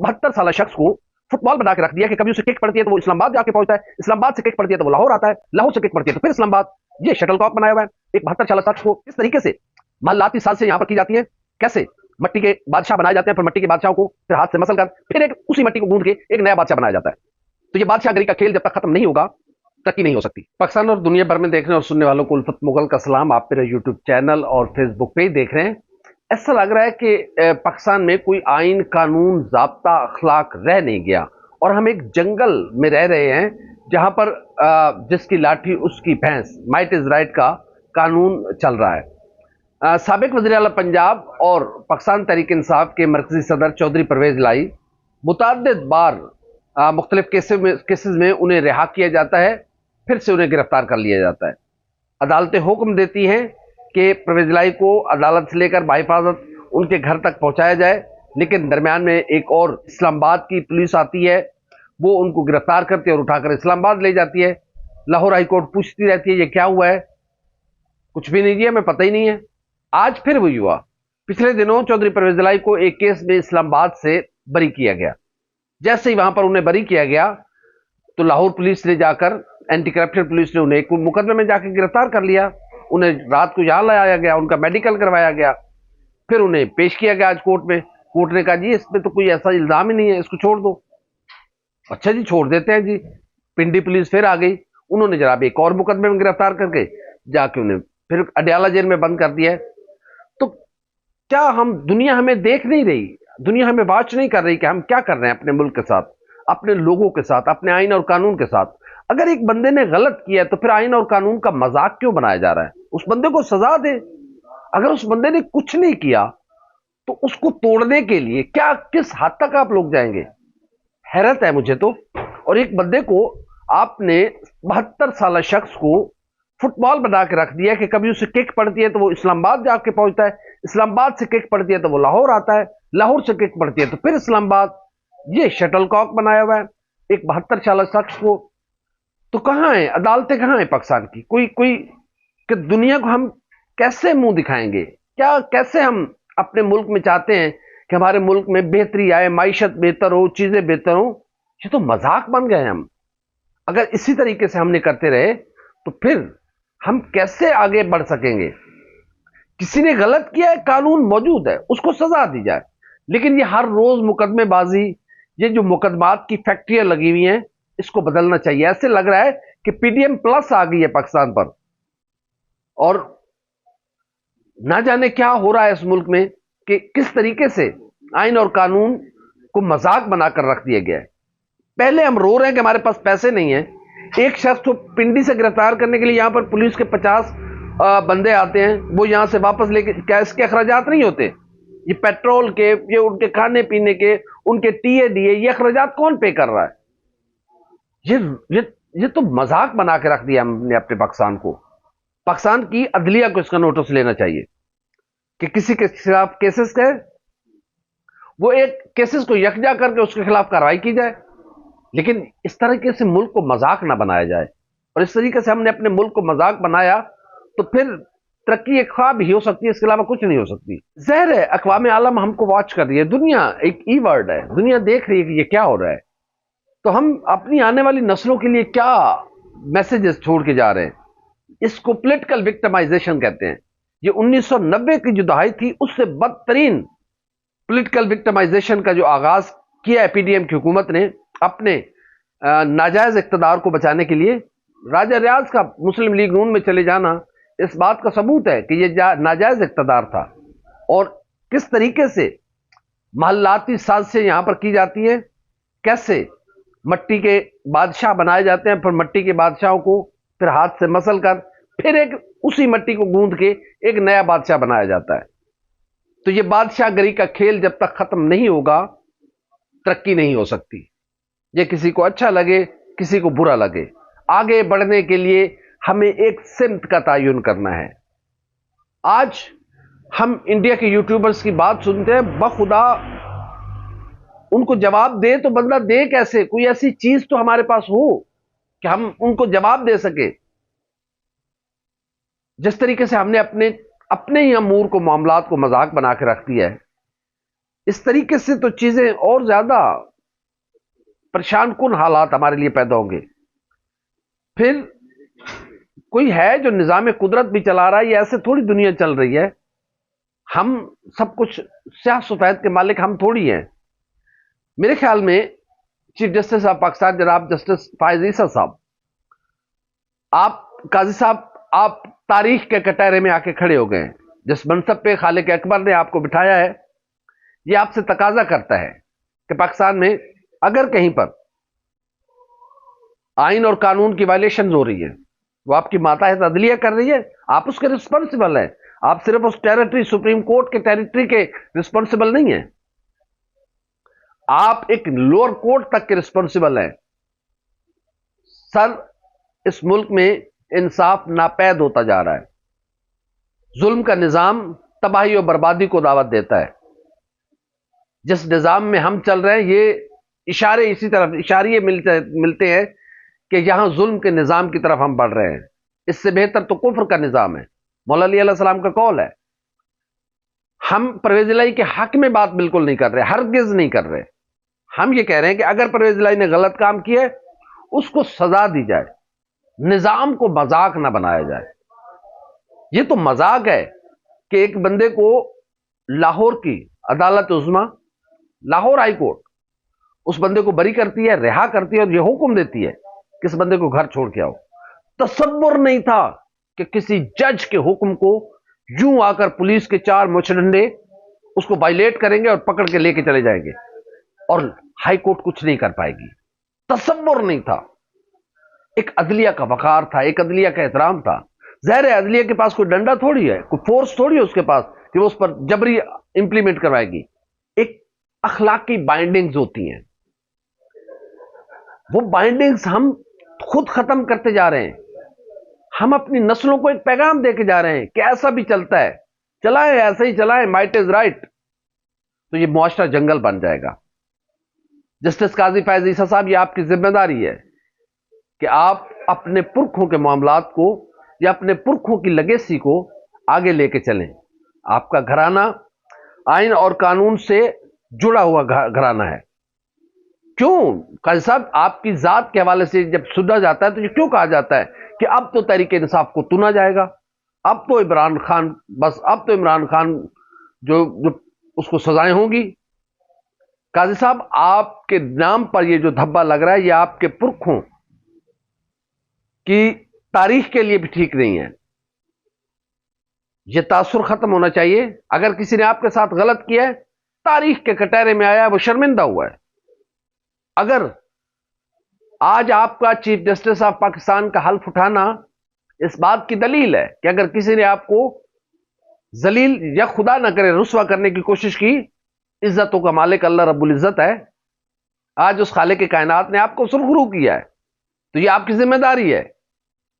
72 साल शख्स को फुटबॉल बना के रख दिया कि कभी उसे किक पड़ती है तो वो इस्लामाबाद जाके पहुंचता है, इस्लामाबाद से किक पड़ती है तो वो लाहौर आता है, लाहौर से किक पड़ती है तो फिर इस्लामाबाद। ये शटल कॉक बनाया हुआ है। एक 72 साल शख्स को किस तरीके से मालाती साज से यहां पर की जाती है, कैसे मट्टी के बादशाह बनाए जाते हैं, फिर मट्टी के बादशाहों को फिर हाथ से मसल कर फिर एक उसी मट्टी को गूंद के एक नया बादशाह बनाया जाता है। तो ये बादशाहगिरी का खेल जब तक खत्म नहीं होगा, तरक्की नहीं हो सकती। पाकिस्तान और दुनिया भर में देखने और सुनने वालों को उल्फत मुगल का सलाम। आप मेरे यूट्यूब चैनल और फेसबुक पेज देख रहे हैं। ऐसा लग रहा है कि पाकिस्तान में कोई आइन, कानून, ज़ाब्ता, अखलाक रह नहीं गया और हम एक जंगल में रह रहे हैं जहां पर जिसकी लाठी उसकी भैंस, माइट इज राइट का कानून चल रहा है। साबिक वज़ीर आला पंजाब और पाकिस्तान तहरीक इंसाफ के मरकजी सदर चौधरी परवेज लाई मुतअद्दिद बार मुख्तलिफ केसेस में उन्हें रिहा किया जाता है, फिर से उन्हें गिरफ्तार कर लिया जाता है। अदालतें हुक्म देती हैं कि परवेज लाई को अदालत से लेकर बाहिफाजत उनके घर तक पहुंचाया जाए, लेकिन दरमियान में एक और इस्लामाबाद की पुलिस आती है, वो उनको गिरफ्तार करती है और उठाकर इस्लामाबाद ले जाती है। लाहौर हाई कोर्ट पूछती रहती है ये क्या हुआ है, कुछ भी नहीं दिया, हमें पता ही नहीं है। आज फिर वही हुआ। पिछले दिनों चौधरी परवेज लाई को एक केस में इस्लामाबाद से बरी किया गया। जैसे ही वहां पर उन्हें बरी किया गया तो लाहौर पुलिस ने जाकर, एंटी करप्शन पुलिस ने उन्हें एक मुकदमे में जाकर गिरफ्तार कर लिया। उन्हें रात को यहां लाया गया, उनका मेडिकल करवाया गया, फिर उन्हें पेश किया गया आज कोर्ट में। कोर्ट ने कहा जी इसमें तो कोई ऐसा इल्जाम ही नहीं है, इसको छोड़ दो। अच्छा जी, छोड़ देते हैं जी। पिंडी पुलिस फिर आ गई, उन्होंने जनाब एक और मुकदमे में गिरफ्तार करके जाके उन्हें फिर अडयाला जेल में बंद कर दिया है। तो क्या हम, दुनिया हमें देख नहीं रही, दुनिया हमें वॉच नहीं कर रही कि हम क्या कर रहे हैं अपने मुल्क के साथ, अपने लोगों के साथ, अपने आइन और कानून के साथ? अगर एक बंदे ने गलत किया तो फिर आइन और कानून का मजाक क्यों बनाया जा रहा है? उस बंदे को सजा दे। अगर उस बंदे ने कुछ नहीं किया तो उसको तोड़ने के लिए क्या, किस हद तक आप लोग जाएंगे? हैरत है मुझे तो। और एक बंदे को आपने, 72 साल शख्स को फुटबॉल बना के रख दिया कि कभी उसे किक पड़ती है तो वो इस्लामाबाद जाके पहुंचता है, इस्लामाबाद से किक पड़ती है तो वो लाहौर आता है, लाहौर से किक पड़ती है तो फिर इस्लामाबाद। ये शटल कॉक बनाया हुआ है एक 72 साल शख्स को। तो कहां है अदालतें, कहां है पाकिस्तान की? कोई कोई कि दुनिया को हम कैसे मुंह दिखाएंगे? क्या, कैसे हम अपने मुल्क में चाहते हैं कि हमारे मुल्क में बेहतरी आए, माइशत बेहतर हो, चीजें बेहतर हो? ये तो मजाक बन गए हम। अगर इसी तरीके से हमने करते रहे तो फिर हम कैसे आगे बढ़ सकेंगे? किसी ने गलत किया है, कानून मौजूद है, उसको सजा दी जाए। लेकिन ये हर रोज मुकदमेबाजी, ये जो मुकदमात की फैक्ट्रियां लगी हुई हैं, इसको बदलना चाहिए। ऐसे लग रहा है कि पीडीएम प्लस आ गई है पाकिस्तान पर और ना जाने क्या हो रहा है इस मुल्क में कि किस तरीके से आइन और कानून को मजाक बनाकर रख दिया गया है। पहले हम रो रहे हैं कि हमारे पास पैसे नहीं है। एक शख्स को पिंडी से गिरफ्तार करने के लिए यहां पर पुलिस के 50 बंदे आते हैं, वो यहां से वापस लेके, क्या इसके अखराजात नहीं होते? ये पेट्रोल के, ये उनके खाने पीने के, उनके टीए ये अखराजात कौन पे कर रहा है? ये ये ये तो मजाक बना के रख दिया हमने अपने पाकिस्तान को। पाकिस्तान की अदलिया को इसका नोटिस लेना चाहिए कि किसी के खिलाफ केसेस है, वो एक केसेस को यकजा करके उसके खिलाफ कार्रवाई की जाए, लेकिन इस तरीके से मुल्क को मजाक ना बनाया जाए। और इस तरीके से हमने अपने मुल्क को मजाक बनाया तो फिर तरक्की एक ख्वाब ही हो सकती है, इसके अलावा कुछ नहीं हो सकती। ज़ाहिर है अक़वाम आलम हमको वॉच कर रही है, दुनिया एक ई वर्ड है, दुनिया देख रही है कि ये क्या हो रहा है। तो हम अपनी आने वाली नस्लों के लिए क्या मैसेजेस छोड़ के जा रहे हैं? इसको पॉलिटिकल विक्टिमाइजेशन कहते हैं। ये 1990 की जो दहाई थी उससे बदतरीन पॉलिटिकल विक्टिमाइजेशन का जो आगाज किया है पीडीएम की हुकूमत ने अपने नाजायज इक़्तिदार को बचाने के लिए। राजा रियाज का मुस्लिम लीग नून में चले जाना इस बात का सबूत है कि यह नाजायज इक़्तिदार था और किस तरीके से महल्लाती साजिशें यहां पर की जाती हैं, कैसे मट्टी के बादशाह बनाए जाते हैं, फिर मट्टी के बादशाहों को फिर हाथ से मसल कर फिर एक उसी मट्टी को गूंद के एक नया बादशाह बनाया जाता है। तो ये बादशाहगिरी का खेल जब तक खत्म नहीं होगा, तरक्की नहीं हो सकती। ये किसी को अच्छा लगे, किसी को बुरा लगे, आगे बढ़ने के लिए हमें एक सिमत का तयन करना है। आज हम इंडिया के यूट्यूबर्स की बात सुनते हैं, बखुदा उनको जवाब दे तो बंदा दे कैसे? कोई ऐसी चीज तो हमारे पास हो कि हम उनको जवाब दे सके। जिस तरीके से हमने अपने ही अमूर को, मामलात को मजाक बना के रख दिया है, इस तरीके से तो चीजें और ज्यादा परेशान कुन हालात हमारे लिए पैदा होंगे। फिर कोई है जो निजाम कुदरत भी चला रहा है, ये ऐसे थोड़ी दुनिया चल रही है। हम सब कुछ स्याह सफेद के मालिक हम थोड़ी हैं। मेरे ख्याल में चीफ जस्टिस ऑफ पाकिस्तान जनाब जस्टिस फायज ईसा साहब, आप काजी साहब, आप तारीख के कटहरे में आके खड़े हो गए। जिस मनसब पे खालिक अकबर ने आपको बिठाया है, यह आपसे तकाजा करता है कि पाकिस्तान में अगर कहीं पर आइन और कानून की वायलेशन हो रही है, वो आपकी माताहत अदलिया कर रही है, आप उसके रिस्पॉन्सिबल हैं। आप सिर्फ उस टेरिटरी, सुप्रीम कोर्ट के टेरिटरी के रिस्पॉन्सिबल नहीं है, आप एक लोअर कोर्ट तक के रिस्पॉन्सिबल हैं। सर, इस मुल्क में इंसाफ नापैद होता जा रहा है। जुल्म का निजाम तबाही और बर्बादी को दावत देता है। जिस निजाम में हम चल रहे हैं, ये इशारे इसी तरफ इशारे मिलते हैं कि यहां जुल्म के निजाम की तरफ हम बढ़ रहे हैं। इससे बेहतर तो कुफ्र का निजाम है। मौला अली अलैहि सलाम का कौल है। हम परवेज इलाही के हक में बात बिल्कुल नहीं कर रहे, हरगिज नहीं कर रहे। हम ये कह रहे हैं कि अगर परवेज इलाही ने गलत काम किया है, उसको सजा दी जाए, निजाम को मजाक ना बनाया जाए। ये तो मजाक है कि एक बंदे को लाहौर की अदालत उज़्मा, लाहौर हाई कोर्ट, उस बंदे को बरी करती है, रिहा करती है और यह हुक्म देती है कि इस बंदे को घर छोड़ के आओ। तसव्वुर नहीं था कि किसी जज के हुक्म को यूं आकर पुलिस के 4 मुचडंडे उसको वायलेट करेंगे और पकड़ के लेके चले जाएंगे और हाई कोर्ट कुछ नहीं कर पाएगी। तसव्वुर नहीं था। एक अदलिया का वकार था, एक अदलिया का एहतराम था। ज़ाहिर है अदलिया के पास कोई डंडा थोड़ी है, कोई फोर्स थोड़ी है उसके पास कि वो उस पर जबरी इंप्लीमेंट करवाएगी। एक अखलाकी बाइंडिंग्स होती हैं, वो बाइंडिंग्स हम खुद खत्म करते जा रहे हैं। हम अपनी नस्लों को एक पैगाम देके जा रहे हैं कि ऐसा भी चलता है, चलाएं, ऐसे ही चलाएं, माइट इज राइट। तो ये मुआशरा जंगल बन जाएगा। जस्टिस काजी फैज ईसा साहब, ये आपकी जिम्मेदारी है कि आप अपने पुरखों के मामलात को या अपने पुरखों की लेगेसी को आगे लेके चलें। आपका घराना आइन और कानून से जुड़ा हुआ घराना है। क्यों काजी साहब, आपकी जात के हवाले से जब सुना जाता है तो ये क्यों कहा जाता है कि अब तो तहरीक इंसाफ को चुना जाएगा, अब तो इमरान खान, बस अब तो इमरान खान जो उसको सजाएं होंगी। काजी साहब, आपके नाम पर ये जो धब्बा लग रहा है, ये आपके पुरखों की तारीख के लिए भी ठीक नहीं है। ये तासुर खत्म होना चाहिए। अगर किसी ने आपके साथ गलत किया है, तारीख के कटहरे में आया है, वो शर्मिंदा हुआ है। अगर आज आपका चीफ जस्टिस ऑफ पाकिस्तान का हल्फ उठाना इस बात की दलील है कि अगर किसी ने आपको जलील या खुदा ना करे रुस्वा करने की कोशिश की, इज्जतों का मालिक अल्लाह रब्बुल इज्जत है। आज उस खालिक के कायनात ने आपको सुरखरू किया है, तो यह आपकी जिम्मेदारी है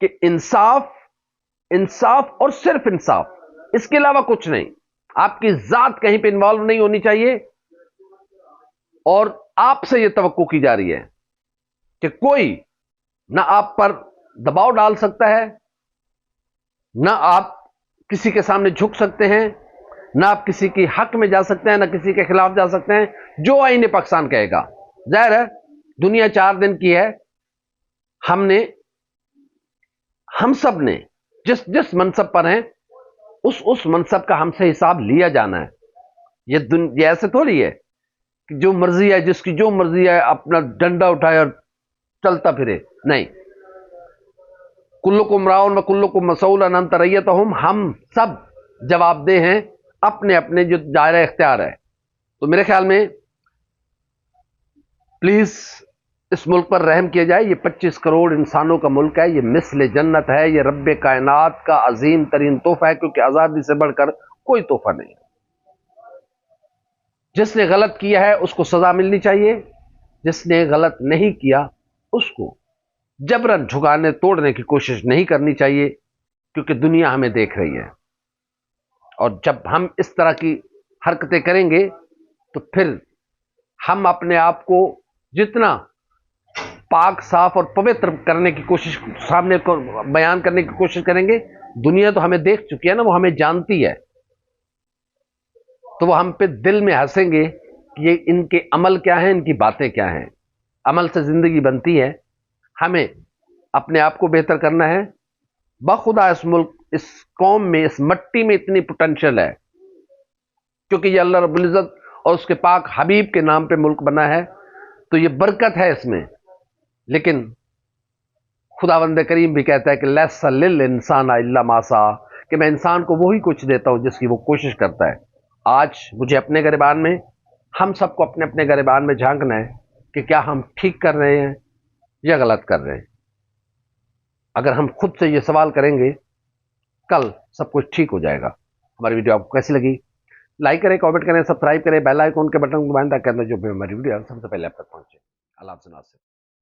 कि इंसाफ, इंसाफ और सिर्फ इंसाफ, इसके अलावा कुछ नहीं। आपकी जात कहीं पे इन्वॉल्व नहीं होनी चाहिए। और आपसे यह तवक्को की जा रही है कि कोई ना आप पर दबाव डाल सकता है, ना आप किसी के सामने झुक सकते हैं, ना आप किसी के हक में जा सकते हैं, ना किसी के खिलाफ जा सकते हैं। जो आईन पाकिस्तान कहेगा। जाहिर है दुनिया 4 दिन की है। हम सब ने जिस मनसब पर हैं, उस मनसब का हमसे हिसाब लिया जाना है। ये ऐसे थोड़ी है कि जो मर्जी है, जिसकी जो मर्जी है, अपना डंडा उठाए और चलता फिरे। नहीं, कुल्लुकुम राउन व कुल्लुकुम मसऊलन अन रइयतहुम, हम सब जवाबदेह हैं अपने अपने जो दायरा इख्तियार है। तो मेरे ख्याल में प्लीज इस मुल्क पर रहम किया जाए। ये 25 करोड़ इंसानों का मुल्क है, ये मिस्ल जन्नत है, ये रब्बे कायनात का अजीम तरीन तोहफा है, क्योंकि आजादी से बढ़कर कोई तोहफा नहीं। जिसने गलत किया है उसको सजा मिलनी चाहिए, जिसने गलत नहीं किया उसको जबरन झुकाने तोड़ने की कोशिश नहीं करनी चाहिए, क्योंकि दुनिया हमें देख रही है। और जब हम इस तरह की हरकतें करेंगे तो फिर हम अपने आप को जितना पाक, साफ और पवित्र करने की कोशिश, सामने को बयान करने की कोशिश करेंगे, दुनिया तो हमें देख चुकी है ना, वो हमें जानती है। तो वो हम पे दिल में हंसेंगे कि ये इनके अमल क्या हैं, इनकी बातें क्या हैं। अमल से ज़िंदगी बनती है। हमें अपने आप को बेहतर करना है। बखुदा इस मुल्क, इस कौम में, इस मट्टी में इतनी पोटेंशियल है, क्योंकि ये अल्लाह रब्बुल इज़्ज़त और उसके पाक हबीब के नाम पे मुल्क बना है, तो ये बरकत है इसमें। लेकिन खुदावंद करीम भी कहता है कि लैसा लिल इंसान इल्ला मासा, कि मैं इंसान को वही कुछ देता हूं जिसकी वो कोशिश करता है। आज मुझे अपने गिरबान में, हम सबको अपने अपने गिरबान में झांकना है कि क्या हम ठीक कर रहे हैं या गलत कर रहे हैं। अगर हम खुद से ये सवाल करेंगे, कल सब कुछ ठीक हो जाएगा। हमारी वीडियो आपको कैसी लगी? लाइक करें, कमेंट करें, सब्सक्राइब करें, बेल आइकन के बटन को दबाएं ताकि जो भी हमारी वीडियो सबसे पहले आप तक पहुंचे। अल्लाह हाफ़िज़।